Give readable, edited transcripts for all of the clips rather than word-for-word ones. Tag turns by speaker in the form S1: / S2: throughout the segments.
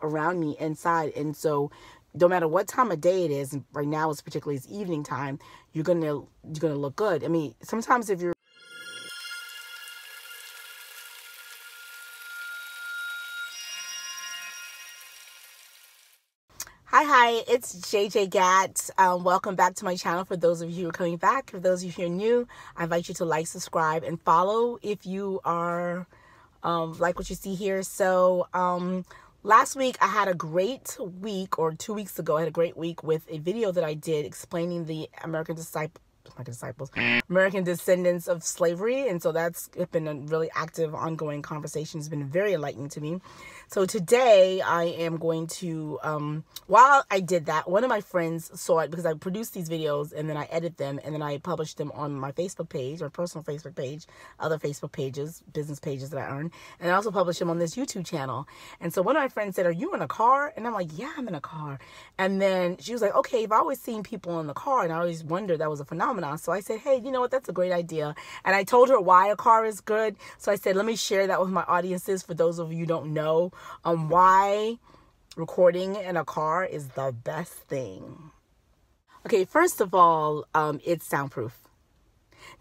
S1: around me inside. And so no matter what time of day it is, and right now it's particularly it's evening time, you're gonna look good. I mean, sometimes if you're Hi, it's JJ Gat. Welcome back to my channel. For those of you who are coming back, for those of you who are new, I invite you to like, subscribe, and follow if you are like what you see here. So last week I had a great week, or 2 weeks ago I had a great week with a video that I did explaining the American descendants of slavery. And so that's been a really active, ongoing conversation. It's been very enlightening to me. So today I am going to, while I did that, one of my friends saw it because I produced these videos and then I edit them and then I publish them on my Facebook page, or personal Facebook page, other Facebook pages, business pages that I earn. And I also publish them on this YouTube channel. And so one of my friends said, "Are you in a car?" And I'm like, "Yeah, I'm in a car." And then she was like, "Okay, I've always seen people in the car and I always wondered that was a phenomenon." So I said, "Hey, you know what? That's a great idea." And I told her why a car is good. So I said, let me share that with my audiences, for those of you who don't know why recording in a car is the best thing. Okay, first of all, it's soundproof.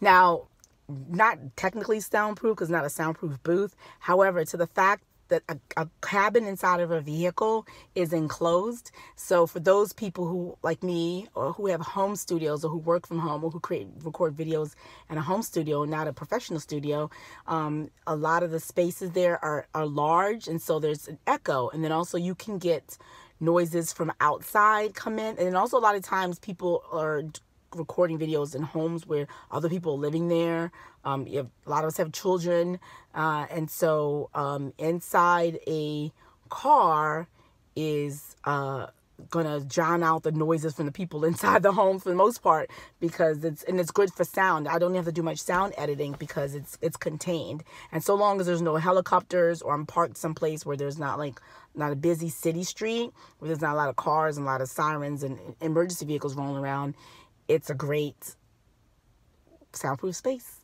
S1: Now, not technically soundproof because it's not a soundproof booth. However, to the fact that a cabin inside of a vehicle is enclosed. So for those people who, like me, or who have home studios, or who work from home, or who record videos in a home studio, not a professional studio, a lot of the spaces there are large, and so there's an echo. And then also you can get noises from outside come in. And then also a lot of times people are recording videos in homes where other people are living there. A lot of us have children, and so inside a car is gonna drown out the noises from the people inside the home for the most part, because it's good for sound. I don't have to do much sound editing because it's contained. And so long as there's no helicopters, or I'm parked someplace where there's not a busy city street where there's not a lot of cars and a lot of sirens and emergency vehicles rolling around, it's a great soundproof space.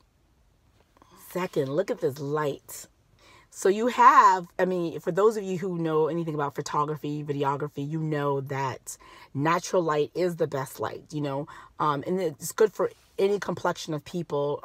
S1: Second, look at this light. So you have, I mean, for those of you who know anything about photography, videography, you know that natural light is the best light, and it's good for any complexion of people.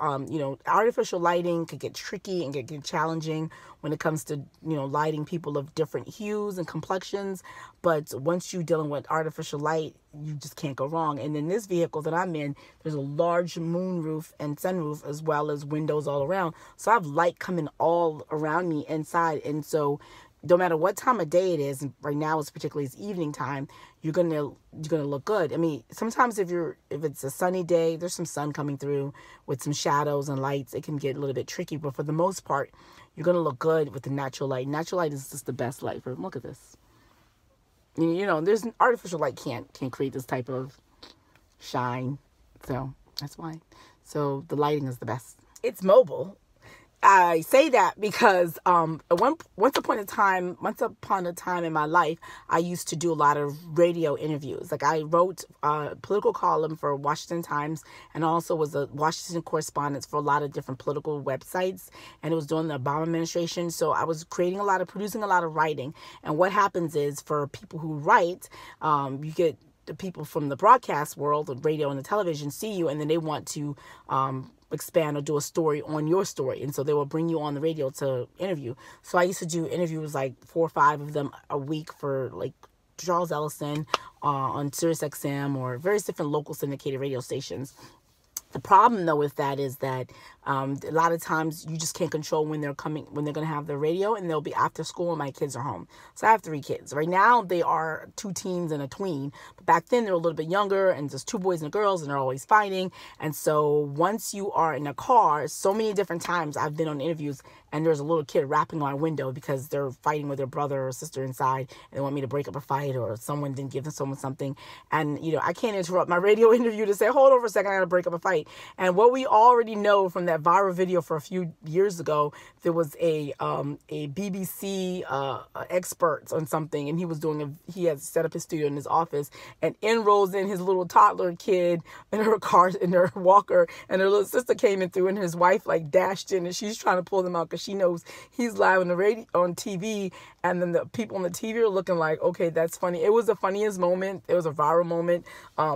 S1: Artificial lighting could get tricky and get challenging when it comes to, lighting people of different hues and complexions. But once you're dealing with artificial light, you just can't go wrong. And in this vehicle that I'm in, there's a large moonroof and sunroof, as well as windows all around. So I have light coming all around me inside. And so no matter what time of day it is, and right now it's particularly it's evening time, you're gonna look good. I mean, sometimes if it's a sunny day, there's some sun coming through with some shadows and lights, it can get a little bit tricky. But for the most part, you're gonna look good with the natural light. Natural light is just the best light. Look at this. There's an artificial light can't create this type of shine. So that's why. So the lighting is the best. It's mobile. I say that because once upon a time in my life, I used to do a lot of radio interviews. Like I wrote a political column for Washington Times, and also was a Washington correspondent for a lot of different political websites. And it was during the Obama administration. So I was producing a lot of writing. And what happens is, for people who write, you get the people from the broadcast world, the radio and the television, see you, and then they want to expand or do a story on your story, and so they will bring you on the radio to interview. So I used to do interviews, like 4 or 5 of them a week, for like Charles Ellison on Sirius XM, or various different local syndicated radio stations. The problem, though, with that is that a lot of times you just can't control when they're going to have their radio, and they'll be after school and my kids are home. So I have 3 kids. Right now, they are 2 teens and a tween. But back then, they were a little bit younger, and just 2 boys and girls, and they're always fighting. And so once you are in a car, so many different times I've been on interviews, and there's a little kid rapping on my window because they're fighting with their brother or sister inside, and they want me to break up a fight, or someone didn't give someone something. And, I can't interrupt my radio interview to say, hold on for a second, I got to break up a fight. And what we already know from that viral video for a few years ago, there was a BBC expert on something, and he had set up his studio in his office, and in rolls in his little toddler kid in her car, in her walker, and her little sister came in through, and his wife dashed in, and she's trying to pull them out because she knows he's live on the radio, on TV, and then the people on the TV are looking like, okay, that's funny. It was the funniest moment. It was a viral moment.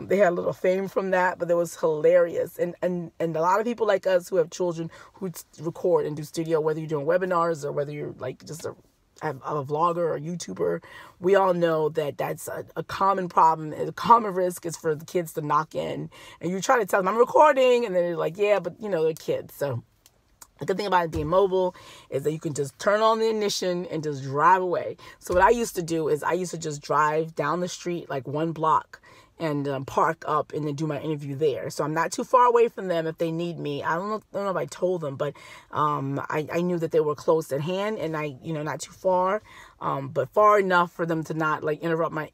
S1: They had a little fame from that, but it was hilarious. And a lot of people like us who have children who record and do studio, whether you're doing webinars or whether you're like just a vlogger or YouTuber, we all know that that's a common problem. A common risk is for the kids to knock in, and you try to tell them, I'm recording, and then they're like, yeah, but they're kids. So the good thing about it being mobile is that you can just turn on the ignition and just drive away. So what I used to do is I used to just drive down the street like 1 block and park up and then do my interview there. So I'm not too far away from them if they need me. I don't know if I told them, but I knew that they were close at hand, and not too far, but far enough for them to not like interrupt my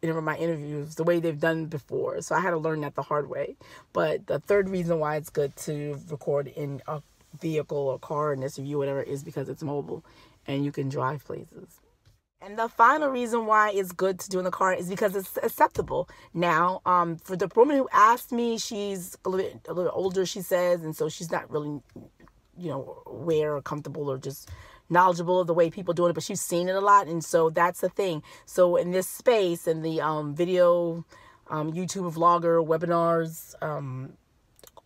S1: interviews the way they've done before. So I had to learn that the hard way. But the third reason why it's good to record in a vehicle or car, an SUV, whatever, is because it's mobile and you can drive places. And the final reason why it's good to do in the car is because it's acceptable. Now, for the woman who asked me, she's a little older, she says, and so she's not really, aware or comfortable or just knowledgeable of the way people doing it, but she's seen it a lot, and so that's the thing. So in this space, in the video, YouTube vlogger, webinars,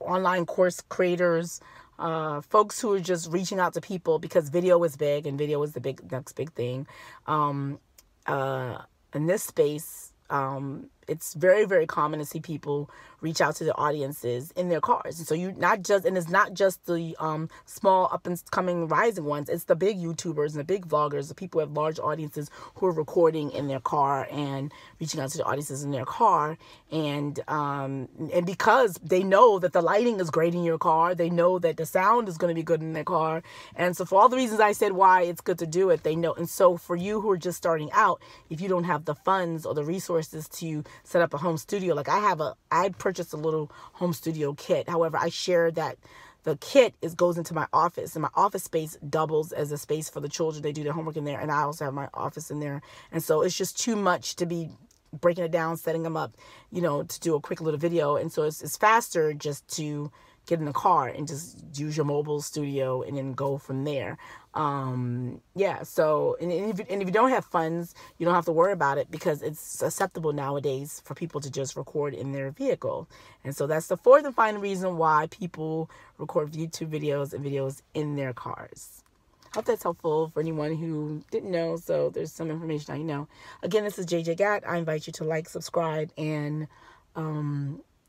S1: online course creators, folks who are just reaching out to people because video is big and video is the next big thing. In this space, it's very, very common to see people reach out to their audiences in their cars. And so it's not just the small up and coming rising ones. It's the big YouTubers and the big vloggers, the people who have large audiences who are recording in their car and reaching out to the audiences in their car. And because they know that the lighting is great in your car, they know that the sound is going to be good in their car. And so for all the reasons I said why it's good to do it, they know. And so for you who are just starting out, if you don't have the funds or the resources to set up a home studio, like I purchased a little home studio kit. However, I share that the kit goes into my office, and my office space doubles as a space for the children. They do their homework in there, and I also have my office in there. And so it's just too much to be breaking it down, setting them up, to do a quick little video. And so it's faster just to get in the car and just use your mobile studio and then go from there. So, and if you don't have funds, you don't have to worry about it because it's acceptable nowadays for people to just record in their vehicle. And so that's the fourth and final reason why people record YouTube videos and videos in their cars. I hope that's helpful for anyone who didn't know. So there's some information now you know. Again, this is JJ Gatt. I invite you to like, subscribe, and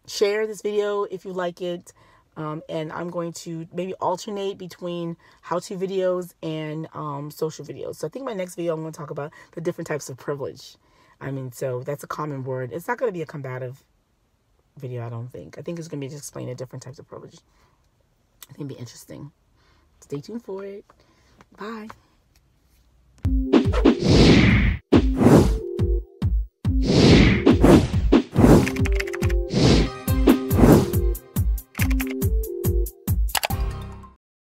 S1: share this video if you like it. And I'm going to maybe alternate between how-to videos and social videos. So I think my next video I'm going to talk about the different types of privilege. So that's a common word. It's not going to be a combative video, I don't think. I think it's going to be just explaining different types of privilege. I think it'll be interesting. Stay tuned for it. Bye.